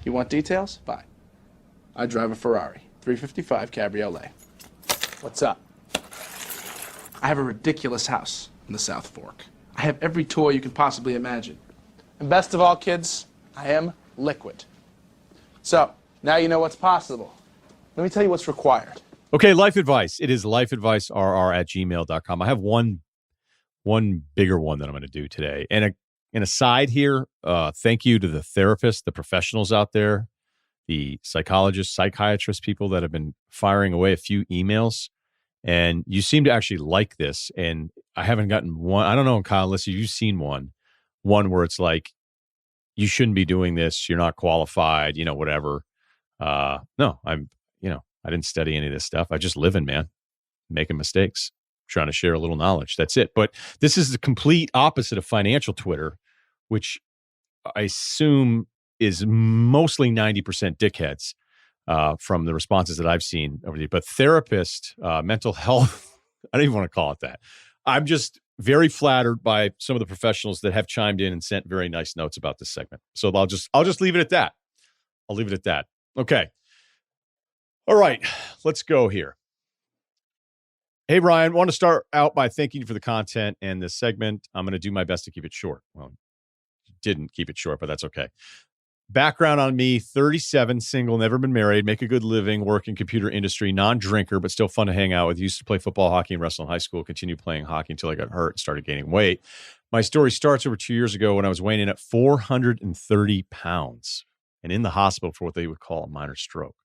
You want details? Fine. I drive a Ferrari, 355 Cabriolet. What's up? I have a ridiculous house in the South Fork. I have every toy you can possibly imagine. And best of all, kids, I am liquid. So, now you know what's possible. Let me tell you what's required. Okay, life advice. It is lifeadvicerr@gmail.com. I have one bigger one that I'm going to do today. And an aside here, thank you to the therapists, the professionals out there, the psychologists, psychiatrists, people that have been firing away a few emails. And you seem to actually like this. And I haven't gotten one. I don't know, Kyle, unless you've seen one where it's like, you shouldn't be doing this. You're not qualified, whatever. No, I didn't study any of this stuff. I just living, man, making mistakes, trying to share a little knowledge. That's it. But this is the complete opposite of financial Twitter, which I assume is mostly 90% dickheads from the responses that I've seen over the. But therapist, mental health, I don't even want to call it that. I'm just very flattered by some of the professionals that have chimed in and sent very nice notes about this segment. So I'll just leave it at that. I'll leave it at that. Okay. All right, let's go here. Hey, Ryan, want to start out by thanking you for the content and this segment. I'm going to do my best to keep it short. Well, didn't keep it short, but that's okay. Background on me, 37, single, never been married, make a good living, work in computer industry, non-drinker, but still fun to hang out with. Used to play football, hockey, and wrestle in high school. Continued playing hockey until I got hurt and started gaining weight. My story starts over 2 years ago when I was weighing in at 430 pounds and in the hospital for what they would call a minor stroke.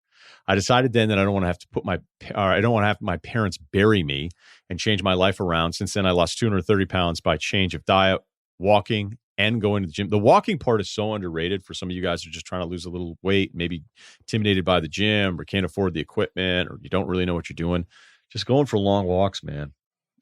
I decided then that I don't want to have my parents bury me and change my life around. Since then, I lost 230 pounds by change of diet, walking, and going to the gym. The walking part is so underrated for some of you guys who are just trying to lose a little weight, maybe intimidated by the gym or can't afford the equipment or you don't really know what you're doing. Just going for long walks, man.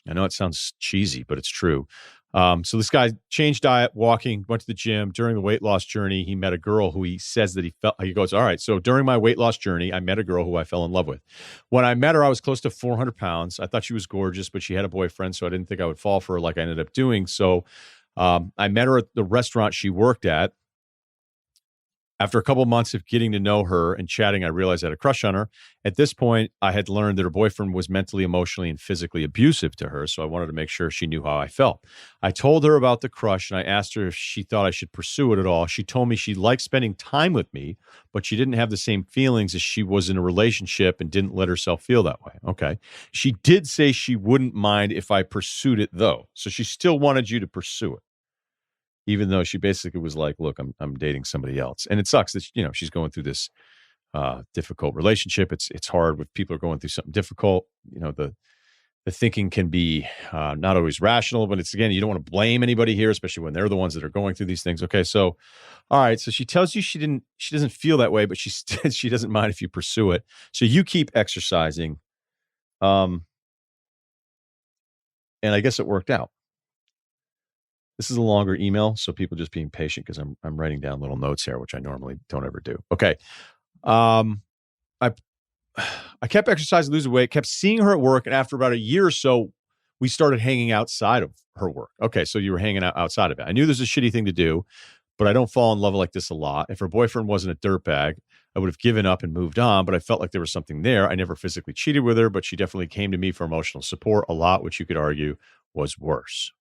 I know it sounds cheesy, but it's true. So this guy changed diet, walking, went to the gym. During the weight loss journey, he met a girl who he says that he goes, all right, so during my weight loss journey, I met a girl who I fell in love with. When I met her, I was close to 400 pounds. I thought she was gorgeous, but she had a boyfriend, so I didn't think I would fall for her like I ended up doing. So I met her at the restaurant she worked at. After a couple of months of getting to know her and chatting, I realized I had a crush on her. At this point, I had learned that her boyfriend was mentally, emotionally, and physically abusive to her, so I wanted to make sure she knew how I felt. I told her about the crush, and I asked her if she thought I should pursue it at all. She told me she liked spending time with me, but she didn't have the same feelings as she was in a relationship and didn't let herself feel that way. Okay. She did say she wouldn't mind if I pursued it, though, so she still wanted you to pursue it. Even though she basically was like, look, I'm dating somebody else. And it sucks that, she's going through this difficult relationship. It's hard when people are going through something difficult. The thinking can be not always rational, but it's, again, you don't want to blame anybody here, especially when they're the ones that are going through these things. Okay. So, all right. So she tells you she doesn't feel that way, but she doesn't mind if you pursue it. So you keep exercising. And I guess it worked out. This is a longer email, so people just being patient because I'm writing down little notes here, which I normally don't ever do. Okay. I kept exercising, losing weight, kept seeing her at work, and after about a year or so, we started hanging outside of her work. Okay, so you were hanging out outside of it. I knew this was a shitty thing to do, but I don't fall in love like this a lot. If her boyfriend wasn't a dirtbag, I would have given up and moved on, but I felt like there was something there. I never physically cheated with her, but she definitely came to me for emotional support a lot, which you could argue was worse.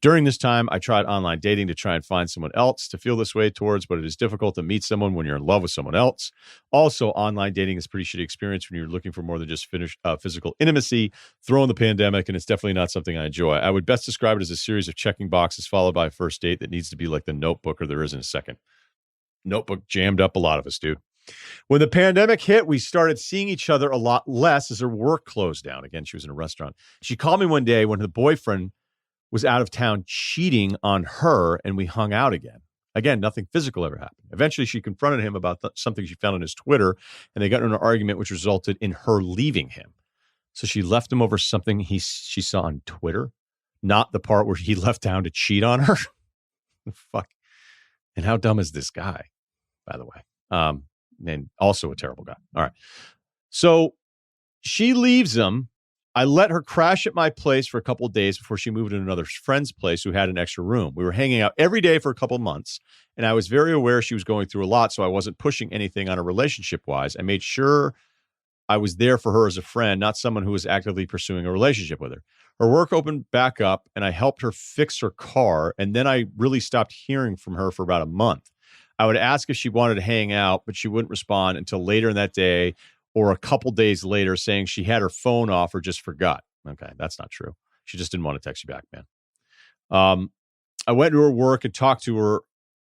During this time, I tried online dating to try and find someone else to feel this way towards, but it is difficult to meet someone when you're in love with someone else. Also, online dating is a pretty shitty experience when you're looking for more than just physical intimacy. Throw in the pandemic, and it's definitely not something I enjoy. I would best describe it as a series of checking boxes followed by a first date that needs to be like the Notebook or There Isn't a Second. Notebook jammed up a lot of us, dude. When the pandemic hit, we started seeing each other a lot less as her work closed down. Again, she was in a restaurant. She called me one day when her boyfriend was out of town cheating on her, and we hung out again. Again, nothing physical ever happened. Eventually, she confronted him about something she found on his Twitter, and they got in an argument, which resulted in her leaving him. So she left him over something she saw on Twitter, not the part where he left town to cheat on her. Fuck. And how dumb is this guy, by the way? And also a terrible guy. All right. So she leaves him. I let her crash at my place for a couple of days before she moved to another friend's place who had an extra room. We were hanging out every day for a couple of months, and I was very aware she was going through a lot, so I wasn't pushing anything on her relationship-wise. I made sure I was there for her as a friend, not someone who was actively pursuing a relationship with her. Her work opened back up, and I helped her fix her car, and then I really stopped hearing from her for about a month. I would ask if she wanted to hang out, but she wouldn't respond until later in that day or a couple days later saying she had her phone off or just forgot. Okay, that's not true. She just didn't want to text you back, man. I went to her work and talked to her,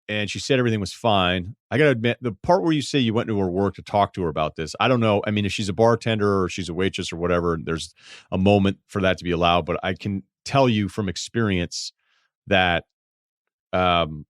and she said everything was fine. I got to admit, the part where you say you went to her work to talk to her about this, I don't know. I mean, if she's a bartender or she's a waitress or whatever, there's a moment for that to be allowed. But I can tell you from experience that when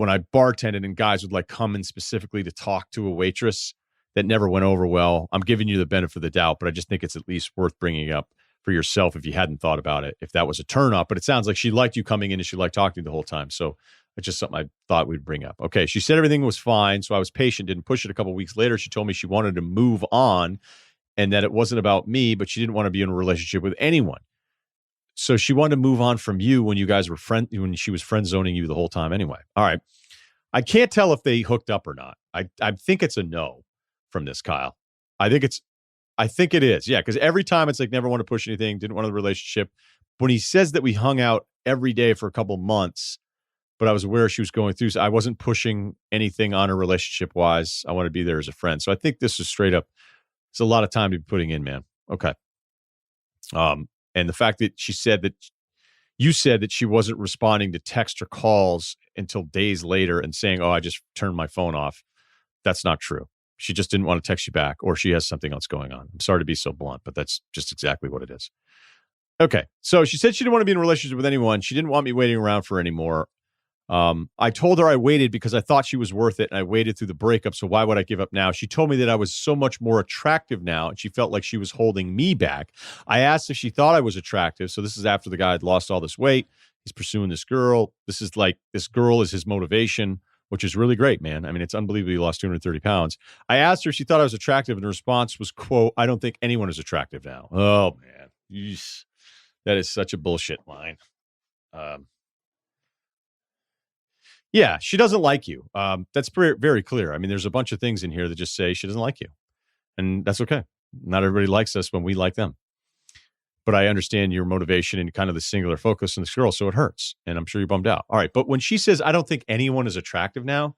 I bartended and guys would like come in specifically to talk to a waitress, that never went over well. I'm giving you the benefit of the doubt, but I just think it's at least worth bringing up for yourself if you hadn't thought about it, if that was a turn up. But it sounds like she liked you coming in and she liked talking to you the whole time. So it's just something I thought we'd bring up. Okay, she said everything was fine, so I was patient, didn't push it. A couple of weeks later, she told me she wanted to move on and that it wasn't about me, but she didn't want to be in a relationship with anyone. So she wanted to move on from you when you guys were when she was friend zoning you the whole time anyway. All right. I can't tell if they hooked up or not. I think it's a no from this, Kyle. I think it is. Yeah, because every time it's like never want to push anything, didn't want a relationship. When he says that we hung out every day for a couple months, but I was aware she was going through, so I wasn't pushing anything on her relationship wise. I want to be there as a friend. So I think this is straight up. It's a lot of time to be putting in, man. Okay. And the fact that you said that she wasn't responding to text or calls until days later and saying, "Oh, I just turned my phone off." That's not true. She just didn't want to text you back, or she has something else going on. I'm sorry to be so blunt, but that's just exactly what it is. Okay. So she said she didn't want to be in a relationship with anyone. She didn't want me waiting around for anymore. I told her I waited because I thought she was worth it, and I waited through the breakup. So why would I give up now? She told me that I was so much more attractive now, and she felt like she was holding me back. I asked if she thought I was attractive. So this is after the guy had lost all this weight. He's pursuing this girl. This is like, this girl is his motivation, which is really great, man. I mean, it's unbelievable he lost 230 pounds. I asked her if she thought I was attractive, and the response was, quote, "I don't think anyone is attractive now." Oh, man. Yeesh. That is such a bullshit line. Yeah, she doesn't like you. That's very clear. I mean, there's a bunch of things in here that just say she doesn't like you. And that's okay. Not everybody likes us when we like them. But I understand your motivation and kind of the singular focus on this girl, so it hurts. And I'm sure you're bummed out. All right. But when she says, "I don't think anyone is attractive now,"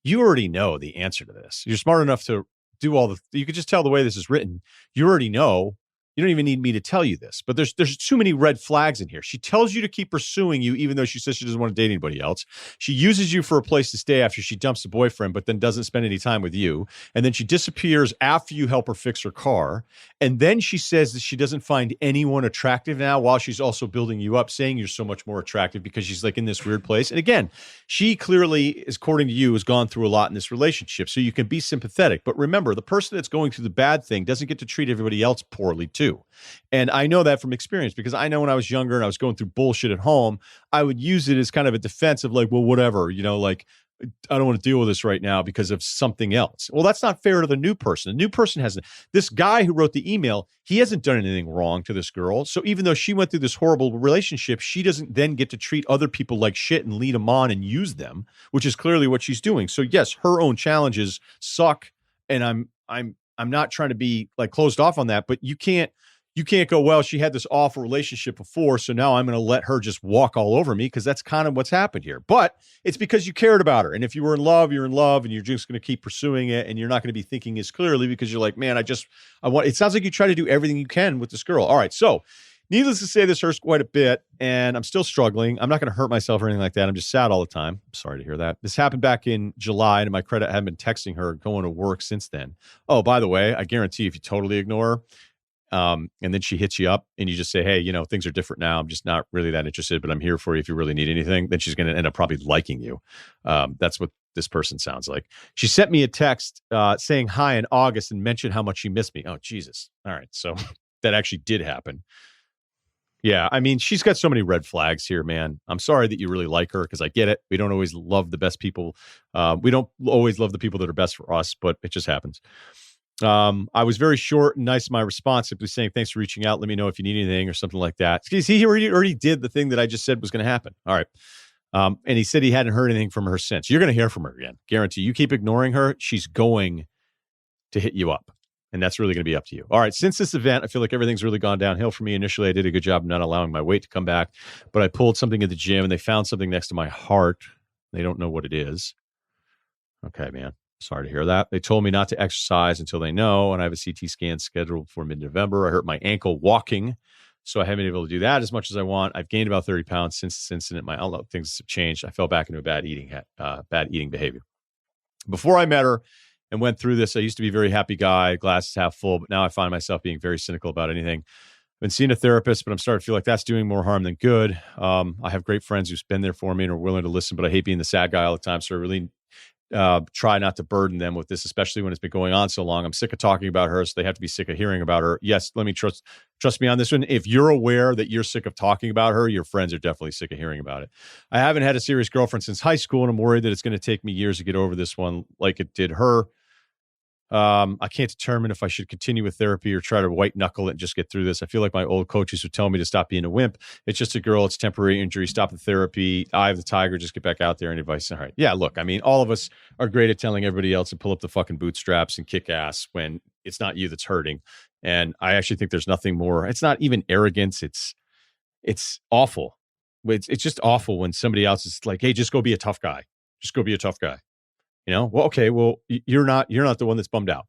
you already know the answer to this. You're smart enough to do you could just tell the way this is written. You already know. You don't even need me to tell you this, but there's too many red flags in here. She tells you to keep pursuing you, even though she says she doesn't want to date anybody else. She uses you for a place to stay after she dumps the boyfriend, but then doesn't spend any time with you. And then she disappears after you help her fix her car. And then she says that she doesn't find anyone attractive now, while she's also building you up, saying you're so much more attractive because she's like in this weird place. And again, she clearly, according to you, has gone through a lot in this relationship. So you can be sympathetic. But remember, the person that's going through the bad thing doesn't get to treat everybody else poorly too. And I know that from experience, because I know when I was younger and I was going through bullshit at home, I would use it as kind of a defense of like, well, whatever, like, I don't want to deal with this right now because of something else. Well, that's not fair to the new person. The new person hasn't. This guy who wrote the email, he hasn't done anything wrong to this girl. So even though she went through this horrible relationship, she doesn't then get to treat other people like shit and lead them on and use them, which is clearly what she's doing. So yes, her own challenges suck, and I'm not trying to be like closed off on that, but you can't go, well, she had this awful relationship before, so now I'm going to let her just walk all over me, because that's kind of what's happened here. But it's because you cared about her. And if you were in love, you're in love, and you're just going to keep pursuing it, and you're not going to be thinking as clearly because you're like, man, I want, it sounds like you try to do everything you can with this girl. All right. So needless to say, this hurts quite a bit, and I'm still struggling. I'm not going to hurt myself or anything like that. I'm just sad all the time. I'm sorry to hear that. This happened back in July, and to my credit, I haven't been texting her going to work since then. Oh, by the way, I guarantee if you totally ignore her, and then she hits you up and you just say, "Hey, things are different now. I'm just not really that interested, but I'm here for you if you really need anything," then she's going to end up probably liking you. That's what this person sounds like. She sent me a text saying hi in August and mentioned how much she missed me. Oh, Jesus. All right. So that actually did happen. Yeah. I mean, she's got so many red flags here, man. I'm sorry that you really like her, because I get it. We don't always love the best people. We don't always love the people that are best for us, but it just happens. I was very short and nice in my response, simply saying, thanks for reaching out. Let me know if you need anything or something like that. Because he already did the thing that I just said was going to happen. All right. And he said he hadn't heard anything from her since. You're going to hear from her again. Guarantee. You keep ignoring her, she's going to hit you up. And that's really going to be up to you. All right. Since this event, I feel like everything's really gone downhill for me. Initially, I did a good job of not allowing my weight to come back, but I pulled something at the gym and they found something next to my heart. They don't know what it is. Okay, man. Sorry to hear that. They told me not to exercise until they know, and I have a CT scan scheduled for mid-November. I hurt my ankle walking, so I haven't been able to do that as much as I want. I've gained about 30 pounds since this incident. My outlook, things have changed. I fell back into a bad eating behavior. Before I met her and went through this, I used to be a very happy guy, glasses half full, but now I find myself being very cynical about anything. I've been seeing a therapist, but I'm starting to feel like that's doing more harm than good. I have great friends who've been there for me and are willing to listen, but I hate being the sad guy all the time, so I really try not to burden them with this, especially when it's been going on so long. I'm sick of talking about her, so they have to be sick of hearing about her. Yes, let me trust me on this one. If you're aware that you're sick of talking about her, your friends are definitely sick of hearing about it. I haven't had a serious girlfriend since high school, and I'm worried that it's going to take me years to get over this one like it did her. I can't determine if I should continue with therapy or try to white knuckle it and just get through this. I feel like my old coaches would tell me to stop being a wimp. It's just a girl. It's temporary injury. Stop the therapy. Eye of the tiger. Just get back out there and advice. All right. Yeah, look, I mean, all of us are great at telling everybody else to pull up the fucking bootstraps and kick ass when it's not you that's hurting. And I actually think there's nothing more. It's not even arrogance. It's awful. It's just awful when somebody else is like, hey, just go be a tough guy. Just go be a tough guy. Well, okay, well, you're not the one that's bummed out.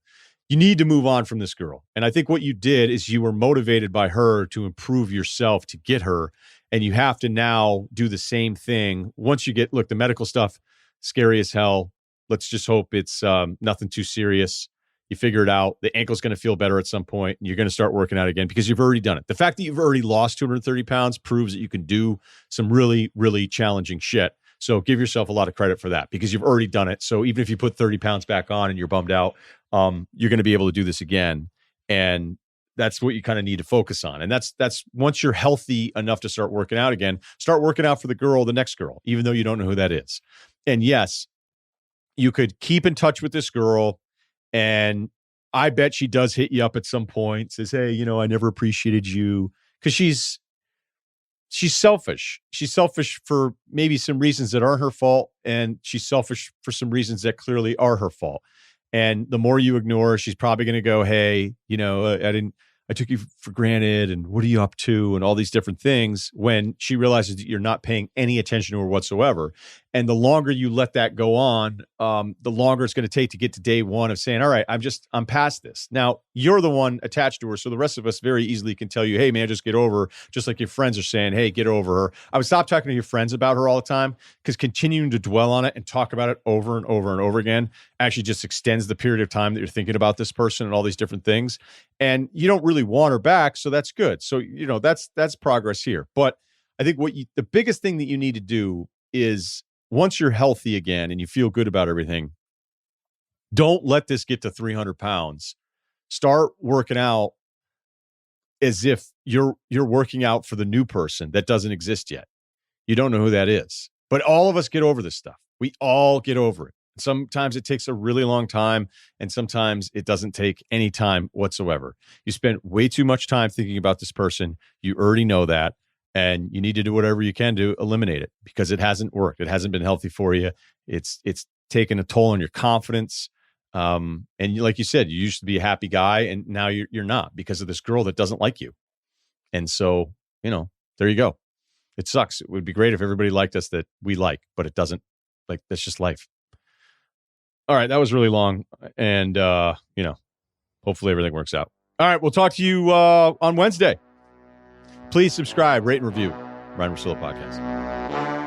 You need to move on from this girl. And I think what you did is you were motivated by her to improve yourself to get her. And you have to now do the same thing. Once you look, the medical stuff, scary as hell. Let's just hope it's nothing too serious. You figure it out. The ankle's going to feel better at some point. And you're going to start working out again because you've already done it. The fact that you've already lost 230 pounds proves that you can do some really, really challenging shit. So give yourself a lot of credit for that because you've already done it. So even if you put 30 pounds back on and you're bummed out, you're going to be able to do this again. And that's what you kind of need to focus on. And that's once you're healthy enough to start working out again, start working out for the next girl, even though you don't know who that is. And yes, you could keep in touch with this girl. And I bet she does hit you up at some point, says, hey, I never appreciated you. Because she's selfish. She's selfish for maybe some reasons that aren't her fault. And she's selfish for some reasons that clearly are her fault. And the more you ignore her, she's probably going to go, hey, I took you for granted. And what are you up to? And all these different things when she realizes that you're not paying any attention to her whatsoever. And the longer you let that go on, the longer it's going to take to get to day one of saying, all right, I'm past this. Now you're the one attached to her. So the rest of us very easily can tell you, hey man, just get over her. Just like your friends are saying, hey, get over her. I would stop talking to your friends about her all the time because continuing to dwell on it and talk about it over and over and over again actually just extends the period of time that you're thinking about this person and all these different things. And you don't really want her back. So that's good. So, that's progress here. But I think the biggest thing that you need to do is once you're healthy again and you feel good about everything, don't let this get to 300 pounds. Start working out as if you're working out for the new person that doesn't exist yet. You don't know who that is. But all of us get over this stuff. We all get over it. Sometimes it takes a really long time, and sometimes it doesn't take any time whatsoever. You spend way too much time thinking about this person. You already know that, and you need to do whatever you can to eliminate it because it hasn't worked. It hasn't been healthy for you. It's taken a toll on your confidence. And like you said, you used to be a happy guy, and now you're not because of this girl that doesn't like you. And so, there you go. It sucks. It would be great if everybody liked us that we like, but it doesn't. Like, that's just life. All right, that was really long, and hopefully everything works out. All right, we'll talk to you on Wednesday. Please subscribe, rate, and review Ryen Russillo Podcast.